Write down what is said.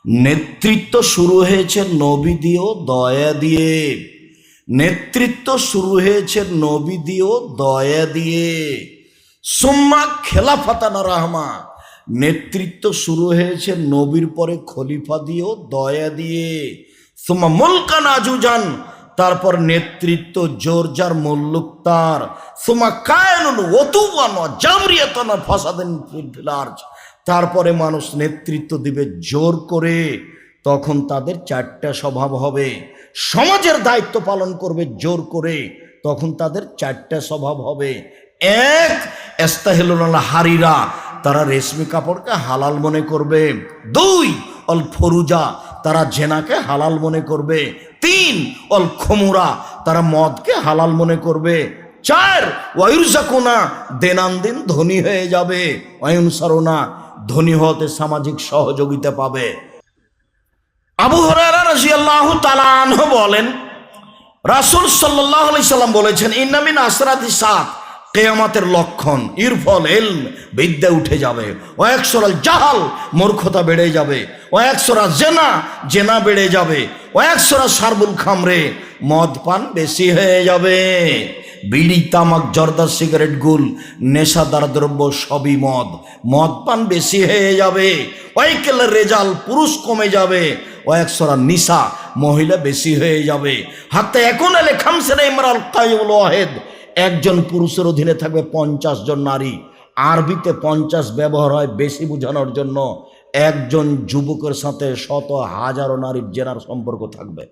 নেতৃত্ব শুরু হয়েছে নবী দিয়েও দয়া দিয়ে। নেতৃত্ব শুরু হয়েছে নবী দিয়েও দয়া দিয়ে। সুম্মা খেলাফাতানা রাহমা, নেতৃত্ব শুরু হয়েছে নবীর পরে খলিফা দিয়েও দয়া দিয়ে। সুম্মা মুলকান আজুজান, তারপর নেতৃত্ব জোর যার মুল্লুক তার। সুম্মা কায়নুন ওতুবান জাবরিয়াতান ফাসাদিন ফিল আরজ, তারপরে মানুষ নেতৃত্ব দিবে জোর করে, তখন তাদের চারটা স্বভাব হবে। সমাজের দায়িত্ব পালন করবে জোর করে, তখন তাদের চারটা স্বভাব হবে। এক, এস্তাহিলুল হারিরা, তারা রেশমি কাপড়কে হালাল মনে করবে। দুই, অল ফরুজা, তারা জেনাকে হালাল মনে করবে। তিন, অল খমুরা, তারা মদকে হালাল মনে করবে। চার, ওয়ায়ুরজাকুনা, দেনান্দিন ধনী হয়ে যাবে। ওয়ায়ুনসারুনা, ধনী হতে সামাজিক সহযোগিতা পাবে। আবু হুরায়রা রাদিয়াল্লাহু তাআলা আনহু বলেন, রাসূল সাল্লাল্লাহু আলাইহি সাল্লাম বলেছেন, ইন্না মিন আসরাতি সাত, কিয়ামতের লক্ষণ, ইরফল ইলম, বিদ্যা উঠে যাবে। ও একসরাল জাহাল, মূর্খতা বেড়ে যাবে। ও একসরা জেনা, জেনা বেড়ে যাবে। ও একসরা শারবুল খামরে, মদ পান বেশি হয়ে যাবে। বিড়ি, তামাক, জর্দা, সিগারেট, গুল, নেশাদার দ্রব্য সবই মদ, মদ পান বেশি হয়ে যাবে। ওয়াইকেলের রেজাল, পুরুষ কমে যাবে। ও একসরা নিসা, মহিলা বেশি হয়ে যাবে। হাতে এখন এলে খামসেনা ইমরাল কাইউল ওয়াহেদ, একজন পুরুষের অধীনে থাকবে 50 জন নারী। আরবিতে 50 ব্যবহার হয় বেশি বোঝানোর জন্য। একজন যুবকের সাথে শত হাজারো নারীর জেনার সম্পর্ক থাকবে।